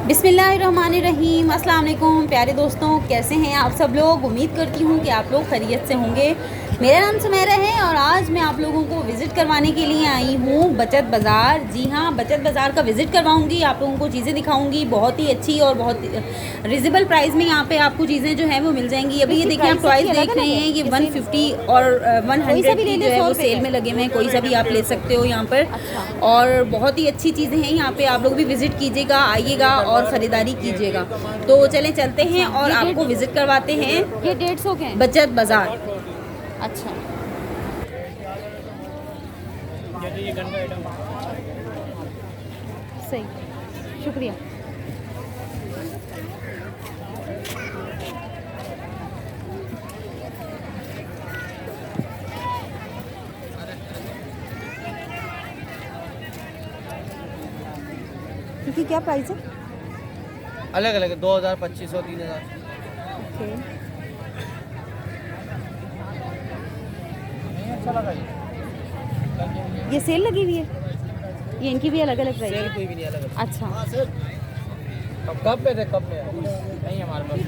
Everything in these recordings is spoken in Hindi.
बिस्मिल्लाहिर्रहमानिर्रहीम। अस्सलाम वालेकुम प्यारे दोस्तों, कैसे हैं आप सब लोग। उम्मीद करती हूँ कि आप लोग खैरियत से होंगे। मेरा नाम सुमेरा है और आज मैं आप लोगों को विज़िट करवाने के लिए आई हूँ बचत बाज़ार। जी हाँ, बचत बाज़ार का विज़िट करवाऊँगी, आप लोगों को चीज़ें दिखाऊँगी। बहुत ही अच्छी और बहुत रिजनेबल प्राइस में यहाँ पे आपको चीज़ें जो हैं वो मिल जाएंगी। अभी ये देखिए, आप टॉयज़ देख रहे हैं, ये 150 और 100 की जो है वो सेल में लगे हुए हैं। कोई सा भी आप ले सकते हो यहाँ पर। और बहुत ही अच्छी चीज़ें हैं यहाँ पे, आप लोग भी विज़िट कीजिएगा, आइएगा और ख़रीदारी कीजिएगा। तो चलें चलते हैं और आपको विज़िट करवाते हैं। ये 150 के हैं बचत बाज़ार। अच्छा, सही, शुक्रिया। इनकी क्या प्राइस है? अलग अलग 2000, 2500, 3000। ओके, अच्छा लगा ये सेल लगी हुई है, ये इनकी भी अलग अलग प्राइस सेल है। कोई भी नहीं अलग। अच्छा, अब कब पे थे, कब पे नहीं हमारे पास,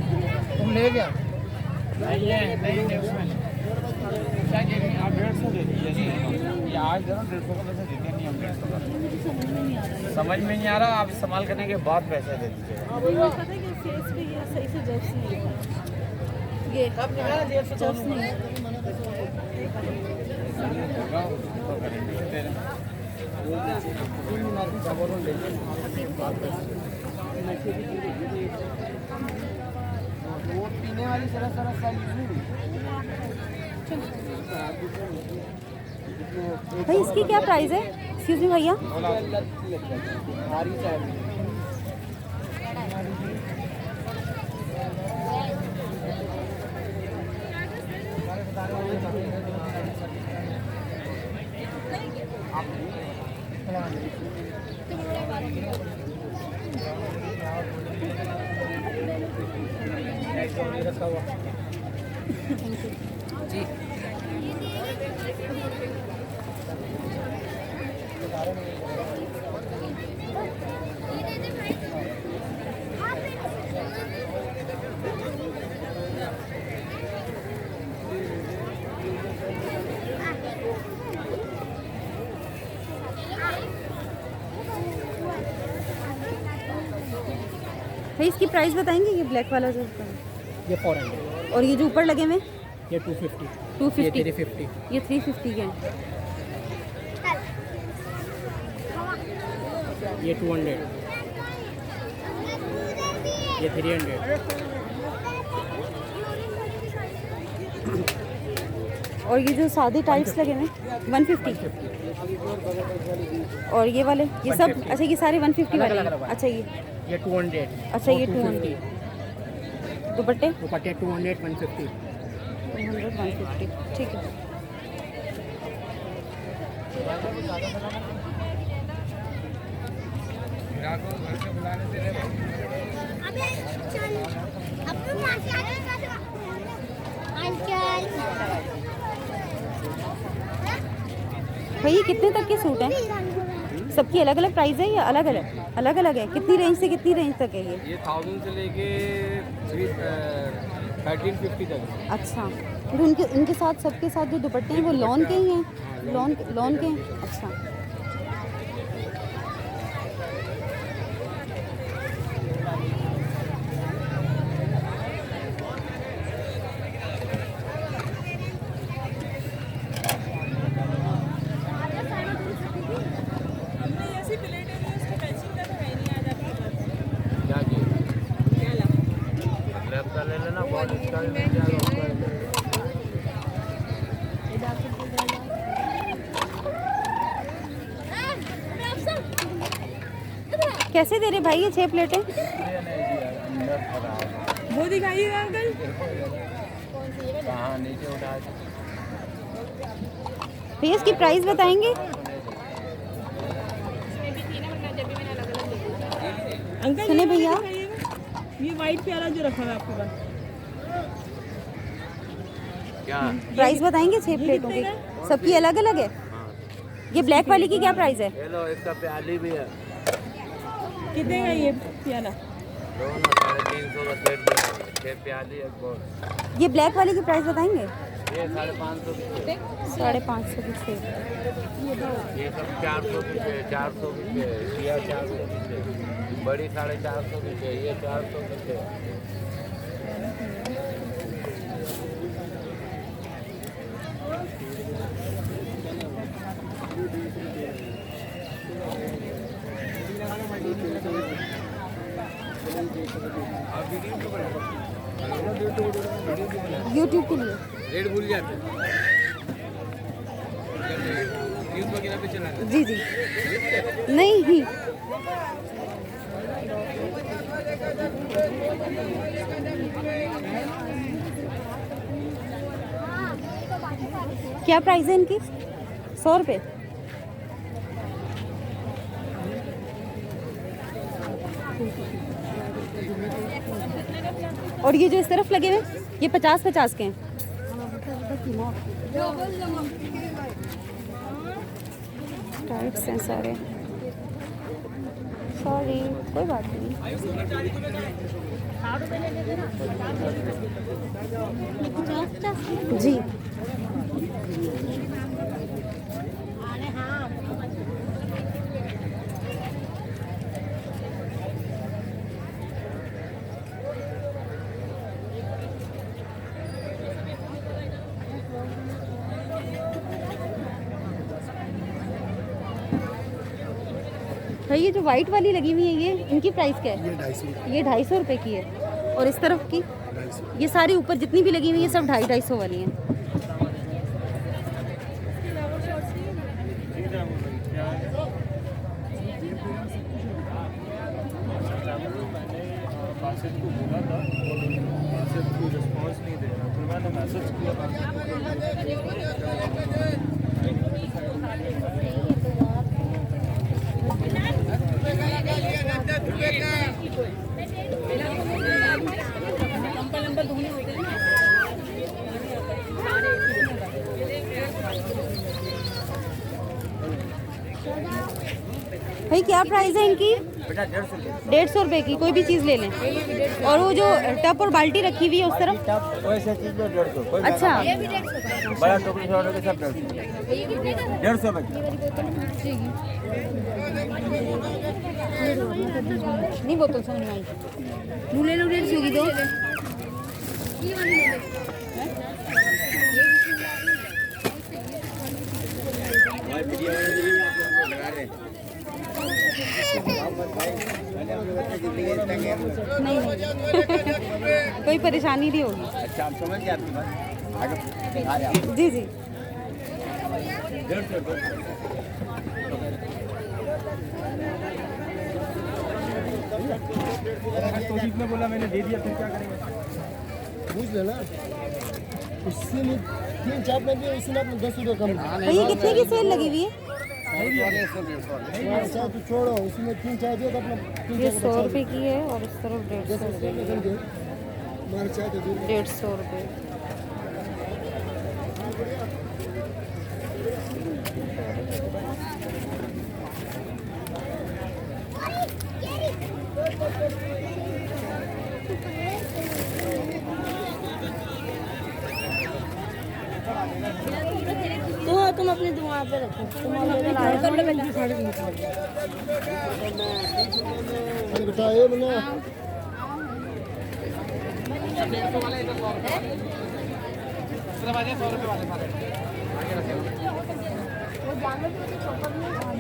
तुम ले गया नहीं है, नहीं उसमें क्या कह रहे हैं आप? 150 दे दीजिए। ये आज जरा 150 का पैसे देते नहीं हम। 150 का समझ में नहीं आ रहा, आप इस्तेमाल करने के बाद पैसे दे दीजिए। ये कब निकाला 150 नहीं वो पीने वाली सरस भाई, इसकी क्या प्राइस है? एक्सक्यूज मी भैया, जी भाई इसकी प्राइस बताएंगे? ये ब्लैक वाला जो ऊपर है, ये 400, और ये जो ऊपर लगे हुए ये 250, 250, ये 350, ये 350 के हैं। ये 200, ये 300, और ये जो सादे टाइप्स लगे हुए 150, और ये वाले ये सब 150। अच्छा, ये सारे 150 वाले अलग-अलग हैं। अच्छा, ये 200, अच्छा, ये 200 दुपट्टे दुपट्टे 200, 150। 200 150, ठीक है। भाई ये कितने तक के सूट हैं? सबकी अलग अलग प्राइस है या अलग अलग है? कितनी रेंज से कितनी रेंज तक है ये? 1000 से लेके 1350 तक। अच्छा, तो इनके साथ सबके साथ जो दुपट्टे हैं वो लॉन के ही हैं? लॉन के हैं, अच्छा। क्या जी लैब का ले लेना, बहुत इसका भी मिल जाएगा, उसका भी मिल जाएगा। कैसे दे रहे भाई ये 6 प्लेटें? वो दिखाइएगा अंकल। कहाँ नीचे उठा भैया इसकी प्राइस बताएंगे? अंकल सुने भैया, ये वाइट प्यारा जो रखा है आपके पास, क्या प्राइस बताएंगे 6 प्लेटों की? सबकी अलग अलग है? ये ब्लैक वाली की क्या प्राइस है? ये लो, इसका प्याली भी है। कितने का ये प्याला? दोनों 350 का सेट देंगे, 6 प्याली एक बॉल। ये ब्लैक वाले की प्राइस बताएंगे? ये 550 की है। 550 की सेल। ये सब 400 की है, 400 की है, ये 400 की है, बड़ी 450 की है, ये 400 की है। यूट्यूब के लिए। रेट भूल जाते हैं न्यूज़ वगैरह पे चला जी जी। नहीं ही। क्या प्राइस है इनकी? 100 रुपये। और ये जो इस तरफ लगे हुए ये 50-50 के हैं। टाइट्स हैं सारे। सॉरी, कोई बात नहीं। जी भाई ये जो वाइट वाली लगी हुई है ये इनकी प्राइस क्या है? ये 250 रुपये की है। और इस तरफ की ये सारी ऊपर जितनी भी लगी हुई है सब 250 वाली हैं। रिस्पॉन्स नहीं दे रहा, फिर मैंने मैसेज किया। भाई क्या प्राइस है इनकी? बेटा 150 150 रुपये की कोई भी चीज़ ले लें। और वो जो टप और बाल्टी रखी हुई है उस तरफ? वैसे चीज में 150। अच्छा बड़ा टोकरी छोड़ के सब 150 रुपये। नहीं बोतल से नहीं आई। लूले लूले सूगी दो। नहीं कोई परेशानी नहीं होगी। अच्छा आप समझ गए आपकी बात? आगे जी जी। 150 तो जितने बोला मैंने दे दिया, फिर क्या करेंगे? पूछ लेना उससे में 3-4 में दिए, इसी में आपने 10 रुपये कम। भाई ये कितने की सेल लगी हुई है? चाहे तो छोड़ो, उसमें 3-4 दिए तो अपना ये 100 रुपये की है और इस तरफ 150 रुपये। हमारे चाहे तो 150 रुपये। तो तुम अपनी दुआ पे रखो। बेटा ये बना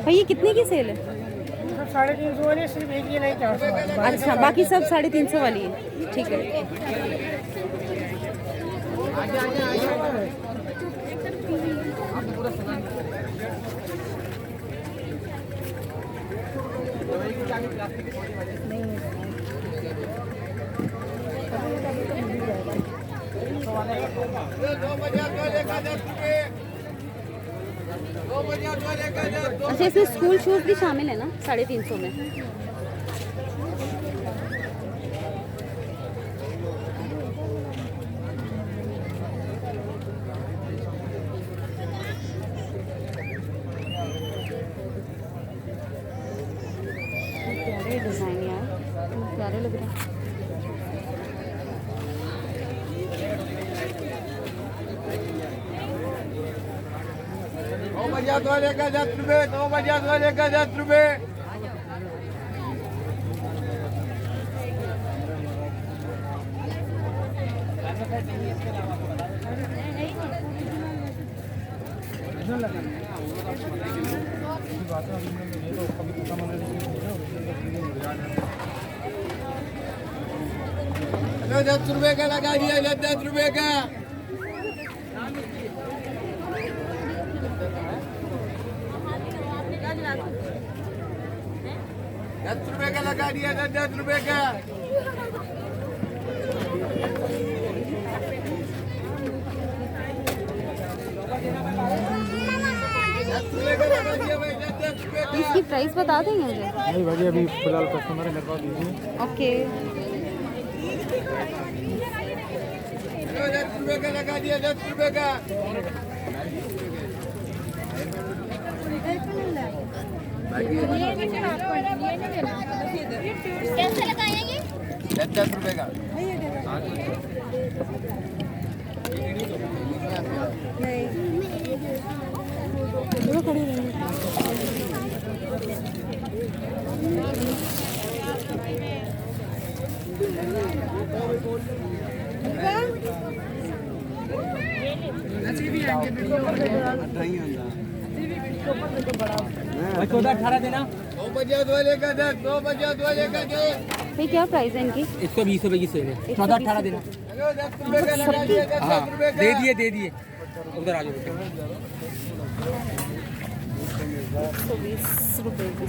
भाई ये कितने की सेल है? 350 वाले सिर्फ एक ये नहीं 400। अच्छा बाकी सब 350 वाली है। ठीक है। अच्छा इसमें स्कूल शूज भी शामिल है ना 350 में? प्यारे डिजाइन प्यारे लग रहे हैं। दो बजात वाले का 10 रुपए, 2 बजात वाले का 10 रुपए। हेलो 10 रुपए का लगा दिया, 10 रुपए का। 10 रुपए का लगा दिया, 10 रुपए का। 10 रुपए का लगा दिया भाई, 10 रुपए का। इसकी प्राइस बता देंगे मुझे? नहीं भाई, अभी फिलहाल कस्टमर है मेरे पास। ओके। 10 रुपए का लगा दिया, 10 रुपए का। कैसे लगाएंगे? 10 रुपए का। वो खड़ी रहेंगी। भाई 14-18 देना। 2 बजात वाले का 10, 2 बजात वाले का 10। भाई क्या प्राइस है इनकी? 120 रुपए की सेल है। 14-18 देना। हेलो 10 रुपए का लगा दिया, 10 रुपए का। दे दिए उधर आ जाओ। 120 रुपए की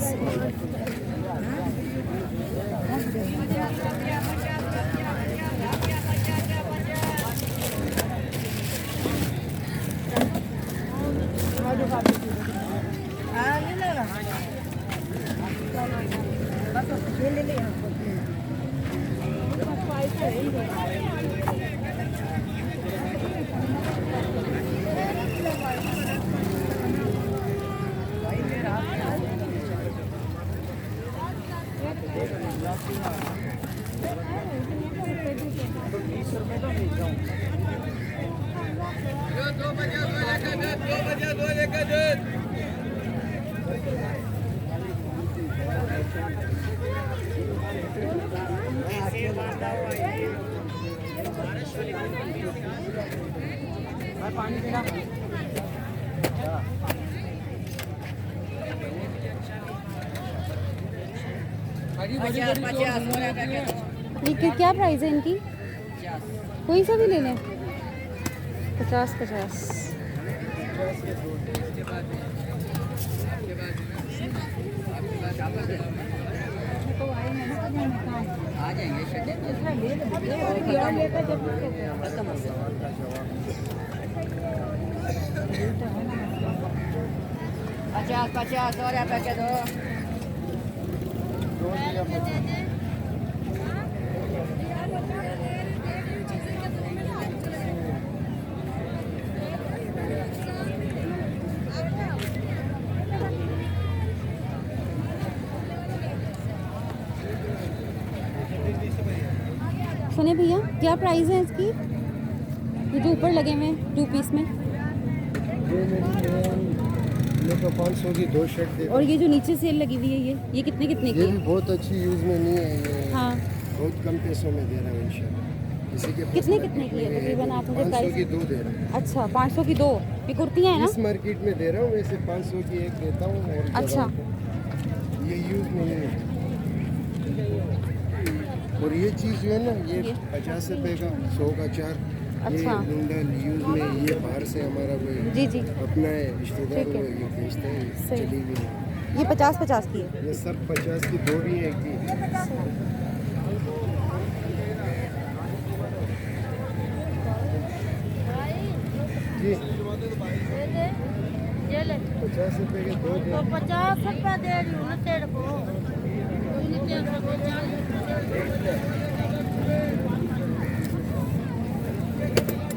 हेलो 2 बजात वाले का 10, 2 बजात वाले का 10। पानी देना। ये क्या प्राइस है इनकी? कोई सा भी ले लें। 50-50। आ जाएंगे 50 और यहाँ पे दो। सुने भैया, क्या प्राइस है इसकी? ये जो ऊपर लगे हुए हैं 2 पीस में। ये तो 500 की 2 शर्ट दे। और ये जो नीचे सेल लगी हुई है ये कितने कितने की ये भी है? बहुत अच्छी यूज़ में नहीं है ये। हाँ। बहुत कम पैसों में दे रहा हूँ इंशाल्लाह। किसी के पास कितने मार्केट कितने की है में तकरीबन? आप मुझे 500 प्राइस। की 2 दे रहा हूँ। अच्छा 500 की 2। ये कुर्तियाँ हैं इस ना? मार्केट में दे रहा हूँ, वैसे 500 की 1 देता हूँ। और अच्छा। ये यूज़ में नहीं है। और ये चीज़ जो है ना, ये 50 रुपए का 100 का 4। ये अच्छा। लुंडल यूज़ में, ये बाहर से हमारा कोई जी जी। अपना है रिश्तेदार, ठीक है। वो ये बेचते हैं, सही। चली हुई है। ये 50-50 की है। ये सब 50 की 2 भी है, 1 भी है। जी 50 रुपए के 2 दे। 50 रुपया दे रही हूँ ना तेरे को।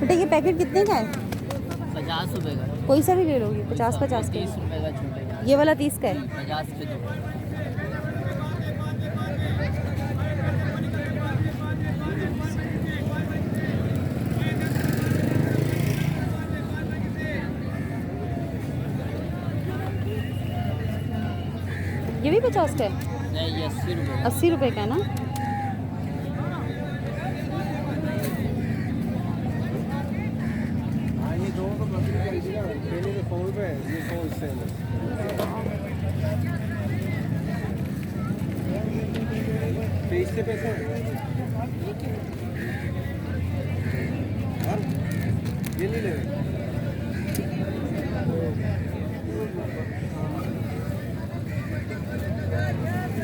बेटा ये पैकेट कितने का है? 50 रुपए का। कोई सा भी ले लोगी? 50-50 का 30 रुपए का छूटेगा। ये वाला 30 का है। 50 पे दो। भी 50 का है? नहीं ये 80 रुपये 80 रुपये का है ना? हाँ ये दो तो बकरी खरीदी ना, पहले तो 100 रुपये है, ये 100 इससे है। तो इससे पैसे हैं और ये नहीं ले रहे।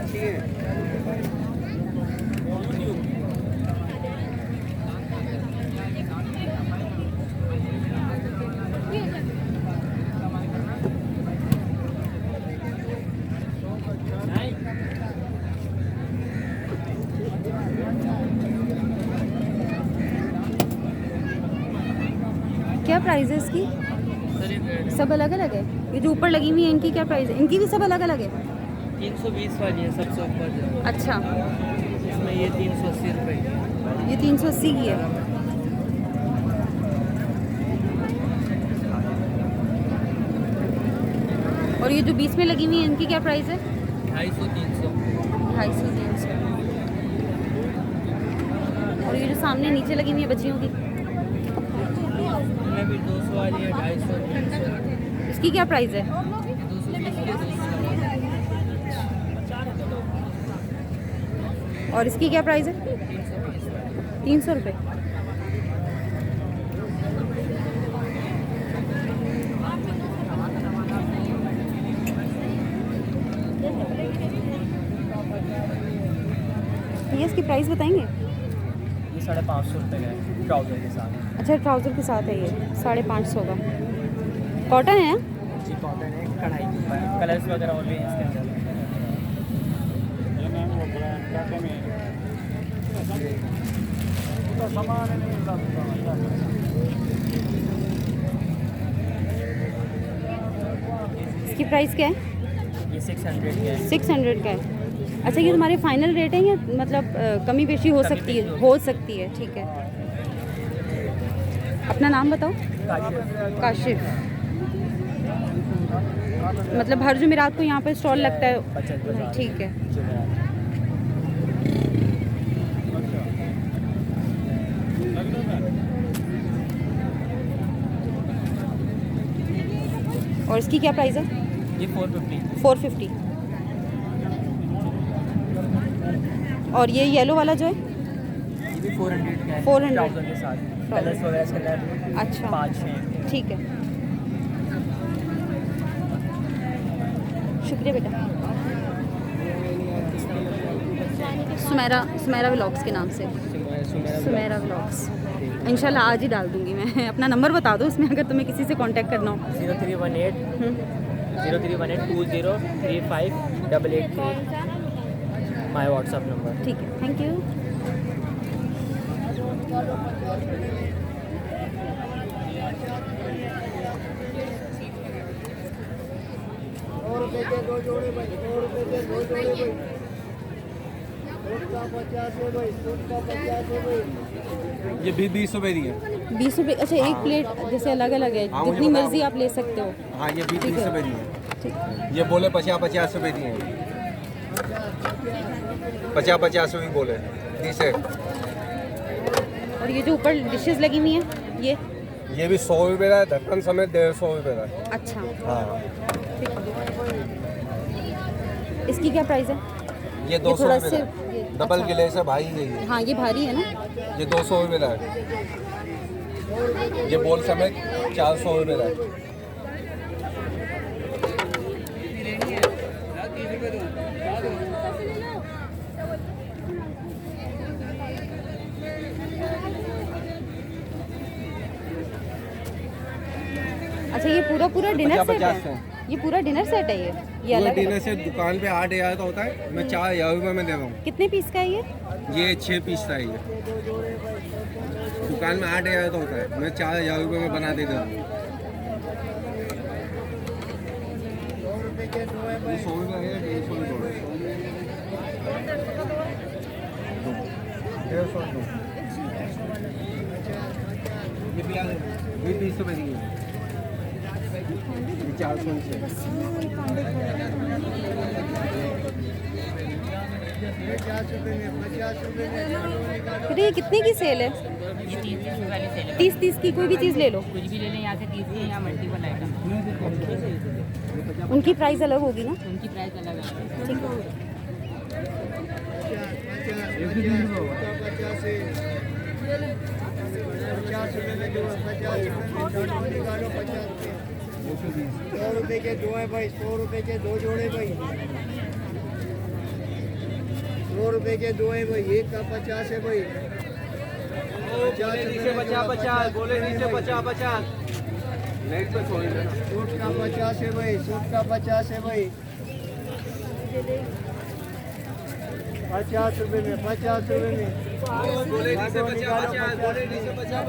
ठीक है क्या प्राइस है इसकी? सब अलग अलग है? ये जो ऊपर लगी हुई है इनकी क्या प्राइस है? इनकी भी सब अलग अलग है? 320 वाली है सबसे ऊपर जो। अच्छा, इसमें ये 380 रुपये की है। ये 380 की है। और ये जो बीच में लगी हुई है इनकी क्या प्राइस है? 250 300। 250 300। और ये जो सामने नीचे लगी हुई है बच्चियों की, इनमें भी 200 वाली है 250 300। इसकी क्या प्राइस है? 220 की 200। और इसकी क्या प्राइस है? 300 रुपये। ये इसकी प्राइस बताएंगे? ये 550 रुपये का है ट्राउज़र के साथ। अच्छा, ट्राउज़र के साथ है ये 550 का। कॉटन है? जी कॉटन है, कढ़ाई के ऊपर कलर्स वगैरह और भी हैं इसके अंदर। इसकी प्राइस क्या है? ये 600 का है। 600 का है। अच्छा, ये तुम्हारे फाइनल रेट है या मतलब कमी बेशी हो सकती है? हो सकती है, ठीक है। अपना नाम बताओ। काशिफ। मतलब हर जुमेरात को यहाँ पर स्टॉल लगता है? ठीक है। और इसकी क्या प्राइस है? ये 450। 450। और ये येलो वाला जो है? ये भी 400 का है 400 ट्राउज़र के साथ। कलर्स वगैरह इसके अंदर अच्छा, 5 हैं। ठीक है। शुक्रिया बेटा। सुमेरा व्लॉग्स के नाम से। सुमेरा व्लॉग्स। इंशाल्लाह आज ही डाल दूंगी मैं। अपना नंबर बता दो इसमें अगर तुम्हें किसी से कांटेक्ट करना हो। 0318 20 माय व्हाट्सएप नंबर। ठीक है, थैंक यू। दो जोड़े भाई, 100 रुपये के 2 जोड़े भाई। सूट का 50 है भाई, सूट का 50 है भाई। ये भी 20 रुपये दी है। 20 रुपये? अच्छा, एक प्लेट जैसे अलग अलग है, हाँ, मुझे जितनी पता मर्जी है। आप ले सकते हो। हाँ ये भी ठीक 20 है। रुपये दी है। ठीक। ये बोले 50 रुपये दिए हैं। 50 रुपये बोले 30 है। और ये जो ऊपर डिशेस लगी हुई हैं ये भी 100 रुपये का है, ढक्कन समेत 150 रुपये का है। अच्छा, हाँ ठीक है। इसकी क्या प्राइस है? ये 200 थोड़ा रुपये से का है। डबल गिलेस है भाई ये। हाँ, ये भारी है ना? ये 200 रुपये का है। ये बोल समेत 400 रुपये का है। अच्छा, ये पूरा डिनर सेट 50 है? ये पूरा डिनर सेट है ये पूरा अलग डिनर अलग? से दुकान पे 8,000 का होता है, मैं 4,000 रुपये में दे रहा हूँ। कितने पीस का है ये? ये 6 पीस का है ये। दुकान में 8,000 का होता है, मैं 4,000 रुपये में बना देता हूँ। 100 रुपये है, 150 रुपये। 150 ये 20 रुपये दी है। 400 से बेटे ये कितने की सेल है? ये 30 वाली सेल है। 30 की कोई भी चीज़ ले लो। कुछ भी ले लें यहाँ से 30 की, यहाँ मल्टीपल आइटम उनकी प्राइस अलग होगी ना? उनकी प्राइस अलग है। ठीक है। 100 रुपए के 2 है भाई, 100 रुपए के 2 जोड़े भाई, 100 रुपए के 2 है भाई, एक का 50 है भाई, 50 बोले नीचे 50 नेट पे छोड़ देना। सूट का 50 है भाई, सूट का 50 है भाई, 50 रुपए में, 50 रुपए में बोले नीचे 50 बोले नीचे 50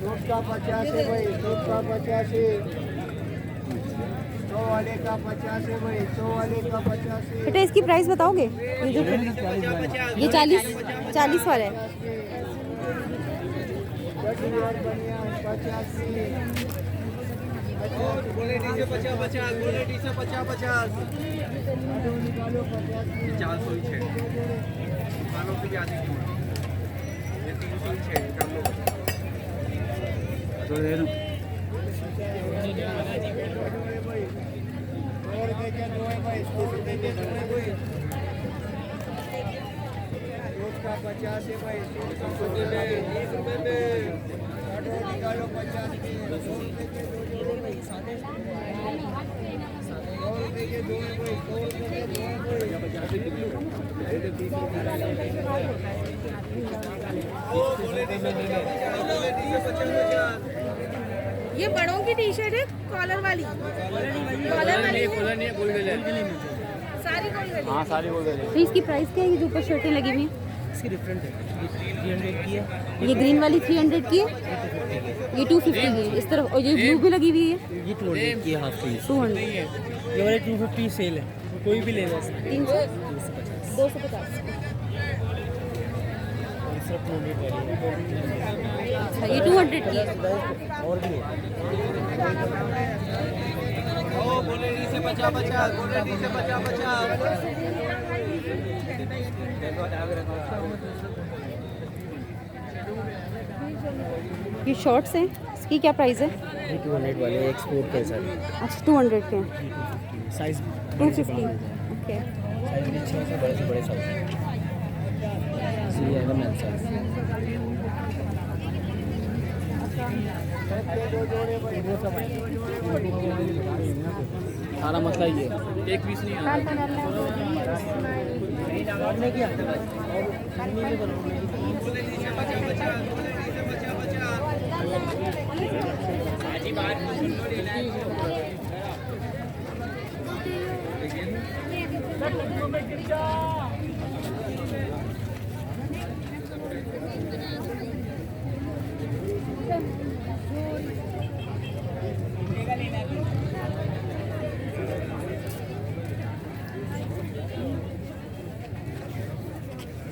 सूट का 50 है भाई, सूट का 50 है, 100 वाले का 50 है भाई, 100 वाले का 50 है। बेटा इसकी प्राइस बताओगे? ये जो ये 40 वाला है। बोले नीचे 50 बोले नीचे 50 400 ही 6 दुकानों से ज्यादा की ये 300 ही 6 कर लो तो दे दूं। 100 रुपए के 2 है भाई, 100 रुपए के 2 है भाई, सूट का 50 है भाई, सूट का 50 है, 20 रुपए में निकालो 50 के 100 रुपए के 2 जोड़े भाई, 100 रुपए के 2 है भाई, 100 रुपए के 2 है भाई, 50 के किलो 30 रुपए ये बड़ों की टी शर्ट है, कॉलर वाली, कॉलर वाली सारी गोल गली। हाँ सारी बोल दे। तो इसकी प्राइस क्या है? ये जो ऊपर शर्टें लगी हुई हैं इसकी डिफरेंट है, 300 की है, ये ग्रीन वाली 300 की है, ये 250 की है इस तरफ, और ये ब्लू भी लगी हुई है ये 200 की है हाफ पीस। 200। ये वाले 250 सेल है, कोई भी ले ले सकता है। 300 250। सिर्फ 200 वाली है। अच्छा ये 200 की है। और भी है। बोले नीचे 50 बोले नीचे 50 ये शॉर्ट्स हैं, इसकी क्या प्राइस है? ये 200 वाले एक्सपोर्ट के साथ अच्छा 200 के हैं। Size 250 okay. साइज भी अच्छे से बड़े साइज ये है मेन साइज। सारा मसला ये है, एक पीस नहीं आता।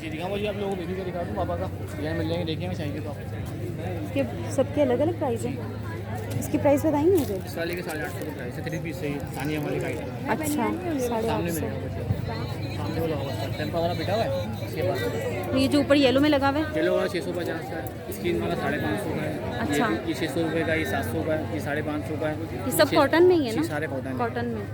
जी दिखा मुझे आप लोगों को बेबी का दिखा दूँ पापा का डिजाइन मिल जाएंगे, देखेंगे चाहिए तो आप। इसके सबके अलग अलग प्राइस हैं, इसकी प्राइस बताएंगे मुझे? इस वाले के 850 रुपये प्राइस है, 3 पीस से सानिया वाले का आइटम है। अच्छा सामने 850। मिलेगा सामने वाला होगा टेम्पा वाला बिठा हुआ है इसके पास। ये जो ऊपर येलो में लगा हुआ है येलो वाला 650 का है, स्किन वाला 550 का है। अच्छा। ये 600 रुपये का, ये 700 का है, ये 550 का है। ये सब कॉटन में ही है ना? जी, सारे कॉटन है। कॉटन में।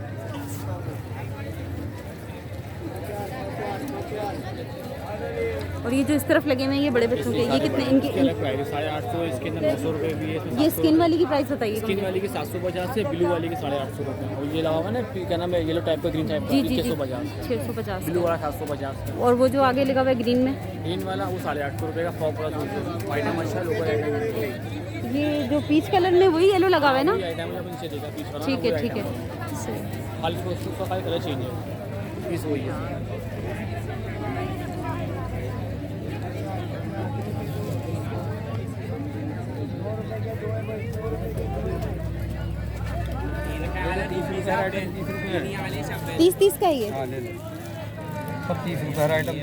और ये जो इस तरफ लगे हुए हैं ये बड़े बच्चों के, ये कितने इनके अलग प्राइस है, 850 इसके अंदर 900 रुपये भी है। ये स्किन वाली की प्राइस बताइए? स्किन वाली की 750 है, ब्लू वाली की 850 रुपये। और ये लगा हुआ है ना क्या नाम है, येलो टाइप का, ग्रीन टाइप का, जी जी जी 650। 650। ब्लू वाला 750 है। और वो जो आगे लगा हुआ है ग्रीन में, ग्रीन वाला वो 850 रुपये का, फॉक वाला 200। आइटम अच्छा है, लोकल आइटम है। ये जो पीच कलर में वही येलो लगा हुआ है ना? ये आइटम जब नीचे देखा पीस वाला, ठीक वो है ठीक है। आइटम सही। खाली उसका खाली कलर चेंज है, पीस वही है। आइटम 30 रुपये है। 30 का ही है। हाँ ले लो सब 30 रुपये आइटम।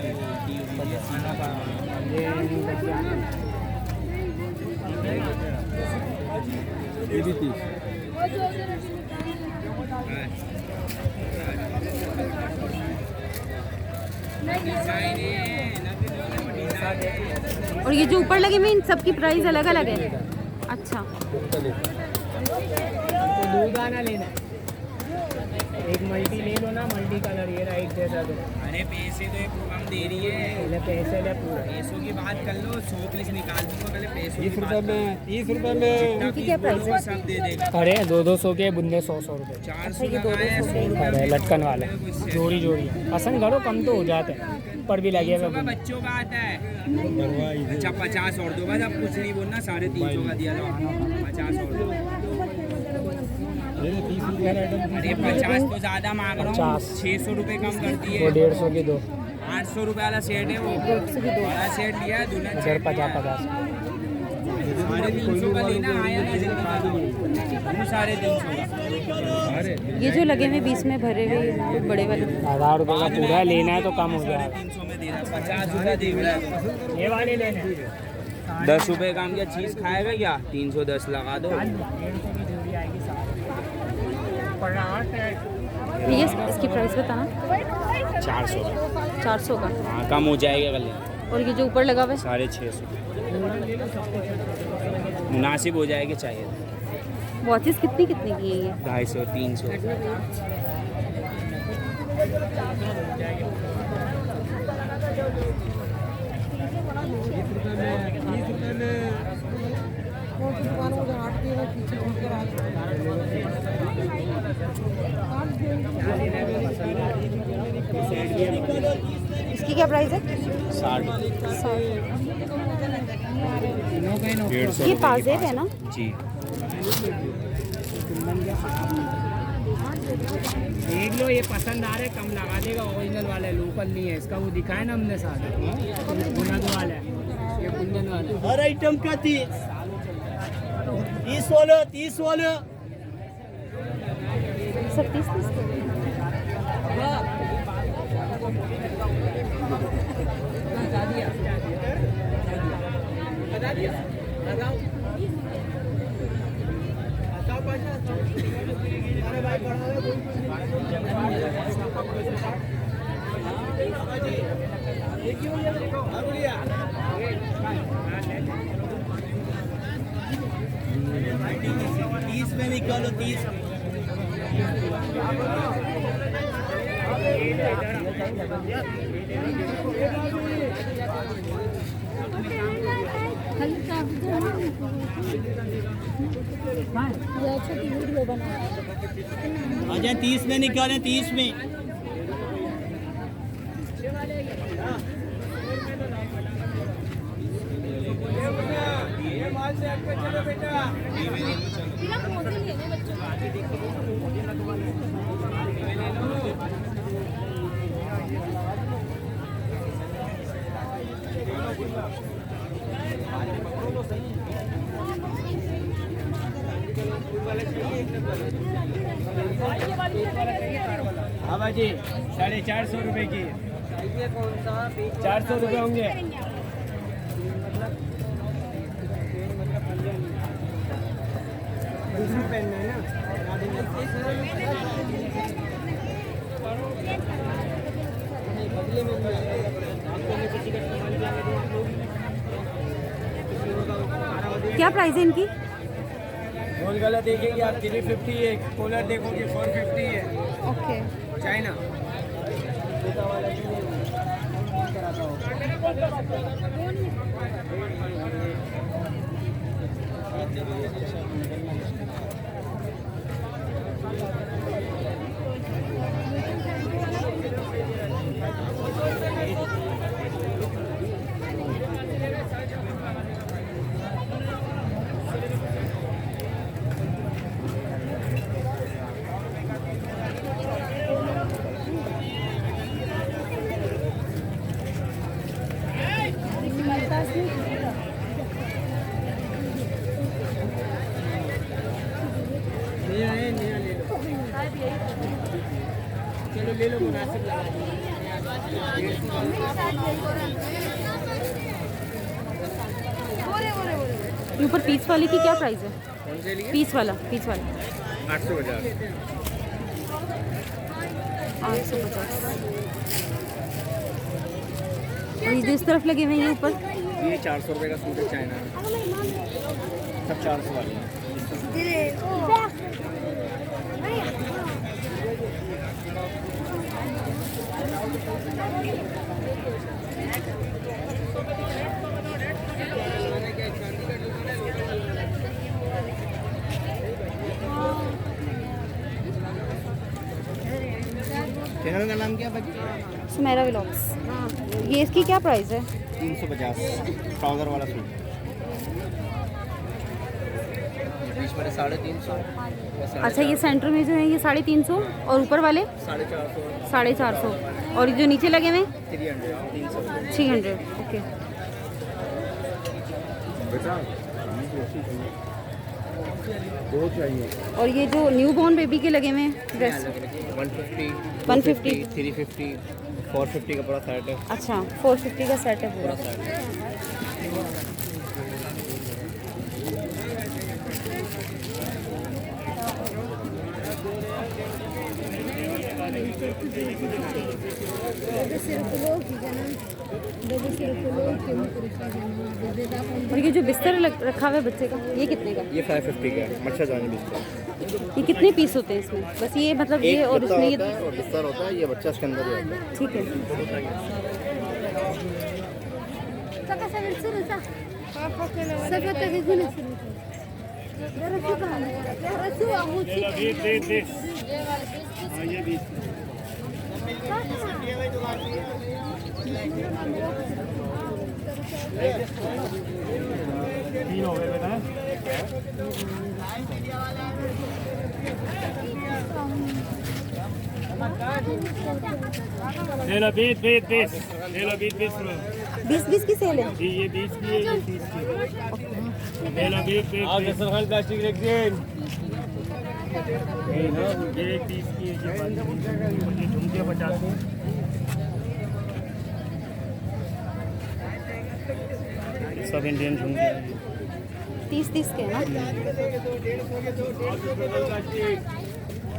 ये भी 30। और ये जो ऊपर लगे हुए इन सब की प्राइस अलग अलग है। अच्छा, दो दाना लेना है, एक मल्टी ले लो ना, मल्टी कलर ये राइट जैसा दो। अरे पैसे तो हम दे रही है, पहले पैसे ले पूरा। पैसों की बात कर लो, 100 पीस निकाल दूंगा, पहले पैसों 30 की बात रुपए में, 30 रुपए में। इनकी क्या प्राइस है? सब दे देगा। अरे 200 के बुंदे 100 रुपये। 400 ये 200 का है, 100 अरे लटकन वाले जोड़ी जोड़ी पसंद करो, कम तो हो जाते हैं, ऊपर भी लगे हुए का बुंदे। बच्चों का आता है। अच्छा 50 और दो, बस अब कुछ नहीं बोलना, 350 का दिया था, 50 और दो। ये 30 रुपए का आइटम। अरे 50 तो ज्यादा मांग रहा हूँ, 50। 600 रुपये कम करती वो है। 150 की दो, 800 रुपये वाला सेट है वो, बड़ा सेट लिया है, दुल्हन इधर सेट 50-50। 350 का लेना आया ना जल्दी, 350 अरे ये जो लगे हुए बीच में भरे हुए बड़े वाले 1000 रुपये का पूरा लेना है तो कम हो जाएगा। 350 में दे रहा है, 50 रुपये देख रहा है। ये वाले लेने हैं। 10 रुपये का हम क्या चीज़ खाएगा क्या? 310 लगा दो। 150 की जोड़ी आएगी 7। ये इसकी प्राइस बताना। 400 400 का। हाँ, कम हो जाएगा कल, और ये जो ऊपर लगा हुआ है 650 मुनासिब हो जाएगी, चाहिए वॉचेस कितनी कितनी की है ये? 250 300। इसकी क्या प्राइस है? 60 ये पाजेब है ना? जी। देख लो, ये पसंद आ रहा है, कम लगा देगा। ओरिजिनल वाला है, लोकल नहीं है इसका, वो दिखाया ना हमने साथ। बुनद वाला है, ये कुंदन वाला है। हर आइटम का 30 वाला 30 वाला। सब 30 तीस में निकालो 30। अच्छा 30 में निकालें, 30 में। हाँ भाजी, 450 रुपये की। 400 रुपये होंगे। क्या प्राइस है इनकी? गोल गला देखेंगे आप 350 है, कॉलर देखोगे 450 है। ओके, चाइना चलो ले लो, मुनासिब लगा दीजिए। ये ऊपर पीस वाले की क्या प्राइस है? कौन से लिए? पीस वाला 850। 850। और ये जो इस तरफ लगे हुए हैं ये ऊपर, ये 400 रुपये का सूट है चाइना में, सब 400 वाले हैं। चैनल का नाम क्या बाकी? सुमेरा व्लॉग्स। ये इसकी क्या प्राइस है? 350 ट्राउज़र वाला सूट, बीच वाले 350। अच्छा, ये सेंटर में जो है ये 350 और ऊपर वाले 450, 450 और ये जो नीचे लगे हुए 300। ओके। दो चाहिए। और ये जो न्यू बॉर्न बेबी के लगे हुए हैं ड्रेस 150, 150, 350, 450 का पूरा सेट है। अच्छा 450 का सेट है पूरा। सेट है। और ये जो बिस्तर रखा हुआ है बच्चे का, ये कितने का? ये 550 का है, मच्छरदानी बिस्तर। ये कितने पीस होते हैं इसमें? बस ये मतलब ये और गद्दा इसमें ये होता है और बिस्तर होता है, ये बच्चा इसके अंदर ही होता है। ठीक है। ले लो 20 ले लो 20 लो। 20 की सेल है। ये 20 की है, ये 30 की ले लो 20 प्लास्टिक रख दे। ये 30 की है, ये झुमके 50 की। सब इंडियन झुमके 30 के है ना?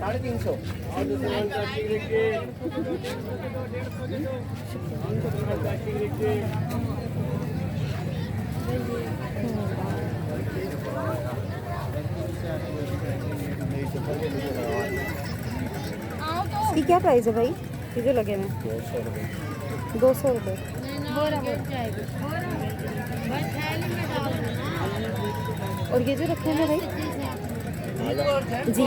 350। इसकी क्या प्राइस है भाई? ये जो लगे हुए हैं 200 रुपये। और ये जो रखे हैं भाई जी,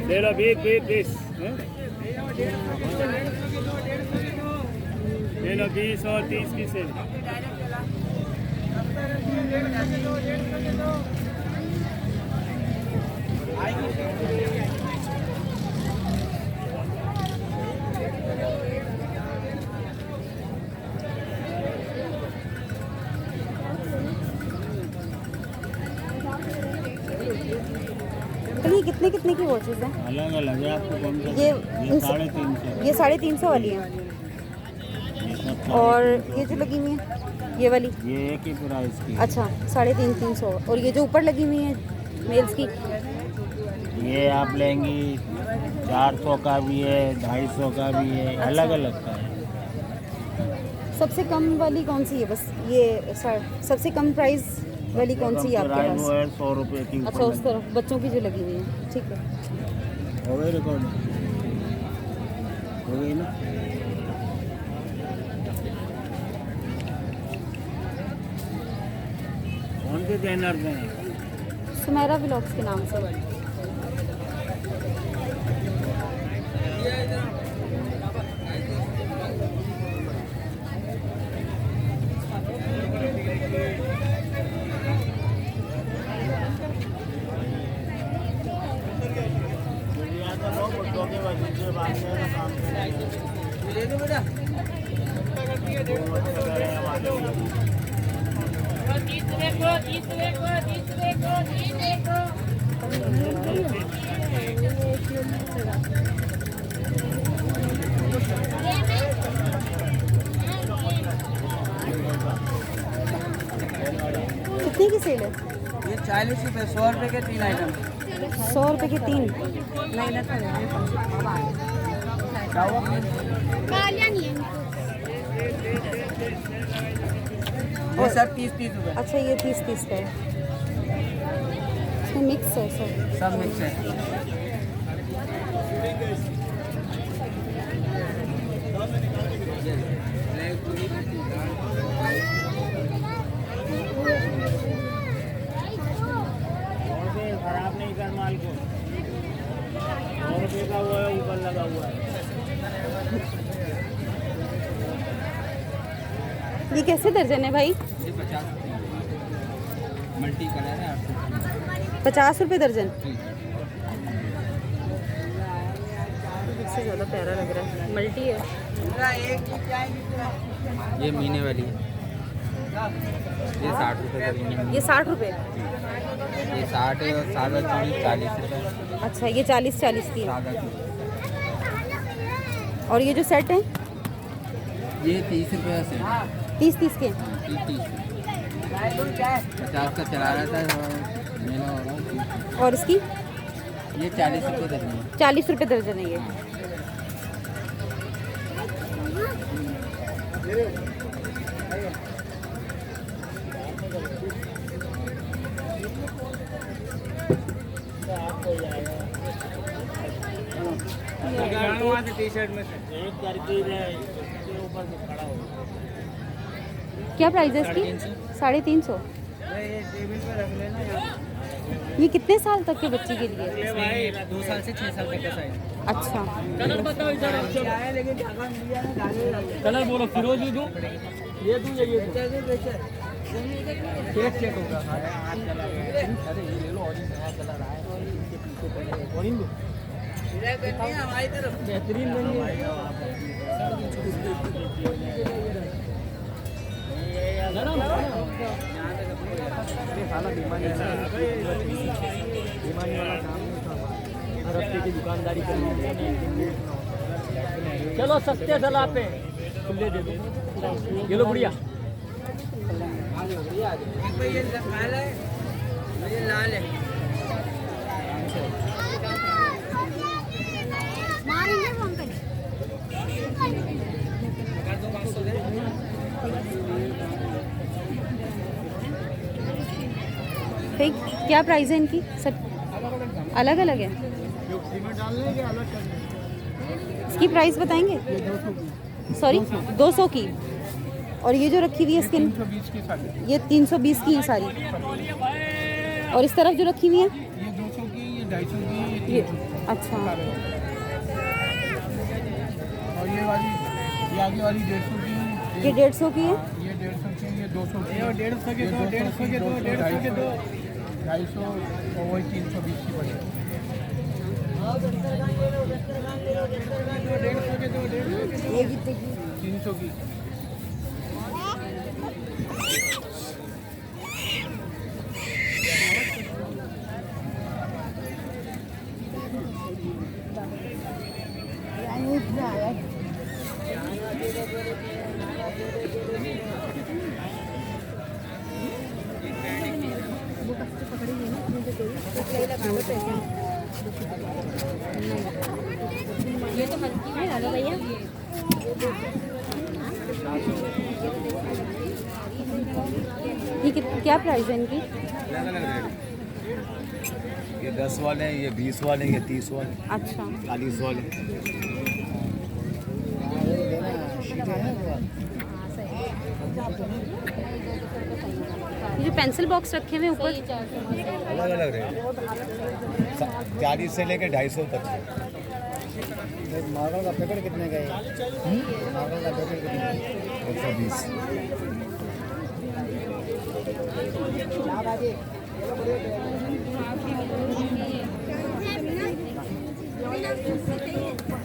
ले लो 20 ले लो 20 और 30 की सेल। ये कितने की वॉचेस हैं? अलग अलग है, आपको कौन सा? ये 350। ये 350 वाली है। और ये जो लगी हुई है ये वाली, ये एक ही प्राइस की। अच्छा 350। और ये जो ऊपर लगी हुई है मेल्स की, ये आप लेंगी 400 का भी है, 250 का भी है, अलग अलग का है। सबसे कम वाली कौन सी है? बस ये सबसे कम प्राइस वाली कौन सी है आपके प्राइस पास? वो है 100 रुपये की। अच्छा उस तरफ बच्चों की जो लगी हुई है, ठीक है। हो गई रिकॉर्ड? हो गई ना? उनके बैनर में है। सुमेरा व्लॉग्स के नाम से। कितने की सेल है? ये 40 रुपये, 100 रुपये के 3 आइटम। 100 रुपये के 3। ये सब 30 रुपये, अच्छा ये 30 का है। इसमें मिक्स है सब। सब मिक्स है। खराब नहीं कर माल को। 100 रुपये का वो है, ऊपर लगा हुआ है। ये कैसे दर्जन है भाई? ये 50 रुपये मल्टी कलर है। 50 रुपये दर्जन। इससे ज़्यादा प्यारा लग रहा है, मल्टी है। ये महीने वाली है, ये 60 रुपये दर्जन। ये 60 रुपये। ये 60 है और सादा चूड़ी 40 रुपये। अच्छा ये 40 की है। सादा चूड़ी और ये जो सेट है ये 30 रुपये से 30 के। 50 का चला रहा था, मैंने हो रहा। और इसकी ये 40 रुपये दर्जन है। 40 रुपये दर्जन है ये। टी-शर्ट में से एक तरकीब है, इसके ऊपर से खड़ा हो। क्या प्राइस है इसकी? 350। ये टेबल पे रख लेना यार। ये कितने साल तक के बच्चे के लिए? इसमें 2 साल से 6 साल तक का साइज। अच्छा कलर बताओ इधर। क्या है लेकिन ढाका मिल जाए। कलर बोलो, फिरोजी दूं, ये दूं या ये दूं? चेक होगा। अरे ये ले लो, ऑरेंज नया कलर आया है और इसके पीछे पहले ऑरेंज दूं। हमारी तरफ बेहतरीन बन वाला काम नहीं था, हर हफ्ते की दुकानदारी करनी। चलो सस्ते सलाह पे खुले दे दो। ये लो बढ़िया। ये लाल है, ये लाल है। भाई क्या प्राइस है इनकी? सब अलग अलग है। इसकी प्राइस बताएंगे? सॉरी 200 की। और ये जो रखी हुई है स्किन, ये 320 की है सारी। और इस तरफ जो रखी हुई है ये 200 की, ये 250 की, ये अच्छा। और ये वाली, ये आगे वाली 150 की, ये 150 की है। ये 150 की, ये 200 की, 150 के दो, 150 के दो, 150 के दो, 250 और वही 320 की पड़ेगी। 150 के दो, 300 की। ये तो हल्की है दादा भैया। ये क्या प्राइस है इनकी? अलग अलग रेट। ये 10 वाले हैं, ये 20 वाले हैं, ये 30 वाले, अच्छा 40 वाले। ये जो पेंसिल बॉक्स रखे हुए ऊपर। अलग अलग रेट 40 से लेकर 250 तक है। मार्बल का पैकेट कितने का है? मार्बल का पैकेट कितने का है? 120।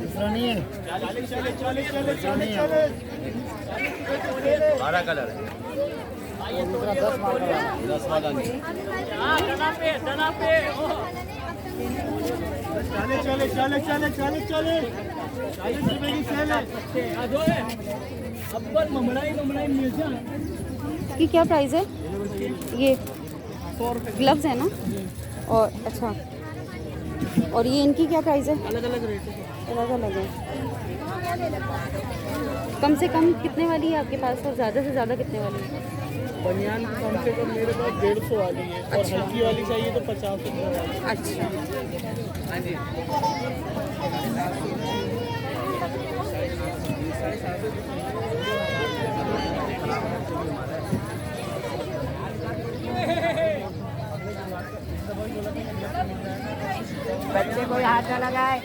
दूसरा नहीं है? 12 कलर है। दूसरा 10 मार्बल है। 10 वाला नहीं। चले 40 रुपए की सेल है। इसकी क्या प्राइस है? ये ग्लव्स है ना? और अच्छा, और ये इनकी क्या प्राइस है? अलग अलग रेट है। अलग अलग है। कम से कम कितने वाली है आपके पास और ज़्यादा से ज़्यादा कितने वाली है? बनियान कम से कम मेरे पास 150 वाली है। और हल्की वाली चाहिए तो 50 रुपये वाली। अच्छा, बच्चे कोई हाथ ना लगाए।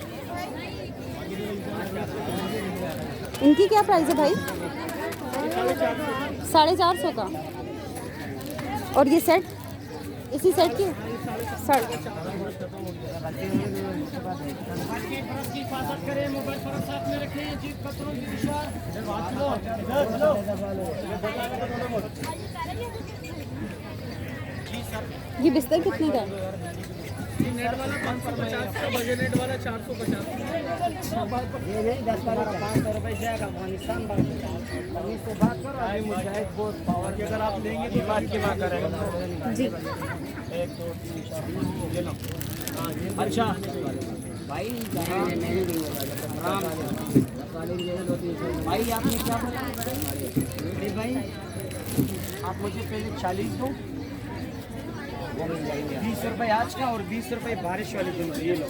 इनकी क्या प्राइस है भाई? 450 का। और ये सेट, इसी सेट की 4.5। ये बिस्तर कितने का है? नेट वाला 550 का, बजट नेट वाला 450। ये नहीं 10-12-500 रुपए जाएगा अफगानिस्तान से बात करो। मुजाहिद बहुत पावर कि अगर आप लेंगे तो बात की बात करेगा जी। 1 2 3 4 ये लो। अच्छा भाई नहीं भाई आपने क्या बोला? अरे भाई आप मुझे पहले 40 दो, 20 रुपये आज का और 20 रुपये बारिश वाले दिन। ये लो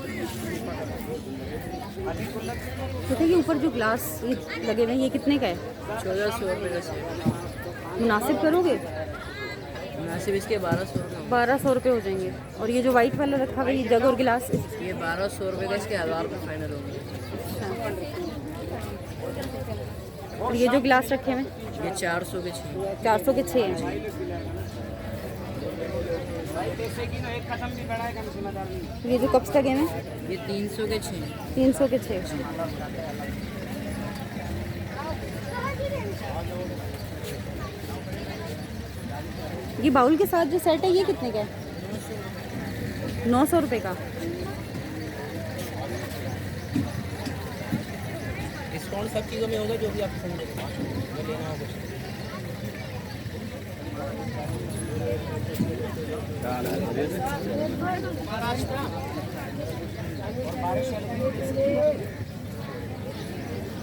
पता है कि ऊपर जो ग्लास ये लगे हुए हैं ये कितने का है? 1400 रुपये का सेट। मुनासिब करोगे? मुनासिब इसके 1200 रुपये। 1200 रुपये हो जाएंगे। और ये जो वाइट वाला रखा हुआ है ये जग और गिलास, ये 1200 रुपये का, इसके 1000 रुपये फाइनल होंगे। और ये जो गिलास रखे हुए हैं ये 400 के 6। 400 के 6 हैं। ये जो कप्स लगे हुए हैं ये 300 के 6। 300 के 6। ये बाउल के साथ जो सेट है ये कितने का है? 900 रुपये का। डिस्काउंट सब चीज़ों में होगा जो भी आप पसंद करें, जो लेना हो कुछ।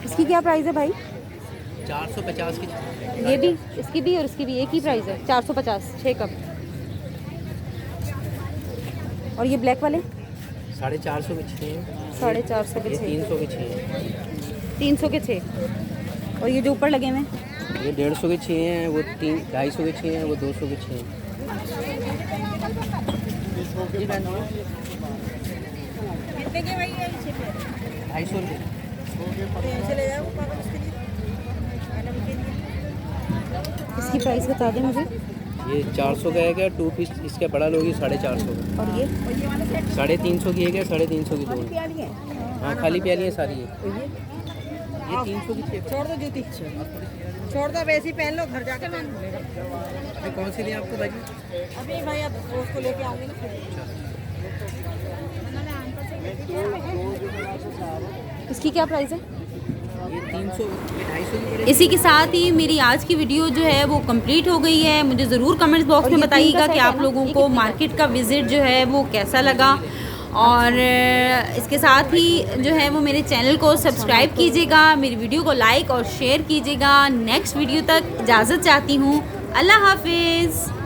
इसकी क्या प्राइस है भाई? 450 की। ये भी, इसकी भी और इसकी भी एक ही प्राइस है 450 6 कप। और ये ब्लैक वाले 450 के 6 हैं। 450 के 6। 300 के 6 हैं। 300 के 6। और ये जो ऊपर लगे हुए हैं ये 150 के 6 हैं, वो 250 के 6 हैं, वो 200 के 6 हैं। कितने के भाई है? 250 रुपये। चले जाओ पापा उसके लिए मैडम के लिए। इसकी प्राइस बता दें मुझे। ये 400 का है क्या 2 पीस, इसका बड़ा लोगी 450 का। और ये 350 की है क्या 350 की 2। प्याली है। हाँ खाली प्याली है सारी है। ये 300 की 6। छोड़ दो जूती, छोड़ दो, वैसे ही पहन लो, घर जाके पहन लो। कौन सी लें आपको भाई? अभी भाई अब उसको लेके आऊंगी ना। इसकी क्या प्राइस है? ये 300, ये 250 की पड़ेगी। इसी के साथ ही मेरी आज की वीडियो जो है वो कंप्लीट हो गई है। मुझे ज़रूर कमेंट्स बॉक्स में बताइएगा कि आप लोगों को मार्केट का विज़िट जो है वो कैसा लगा। और इसके साथ ही जो है वो मेरे चैनल को सब्सक्राइब कीजिएगा, मेरी वीडियो को लाइक और शेयर कीजिएगा। नेक्स्ट वीडियो तक इजाज़त चाहती हूँ। अल्लाह हाफिज़।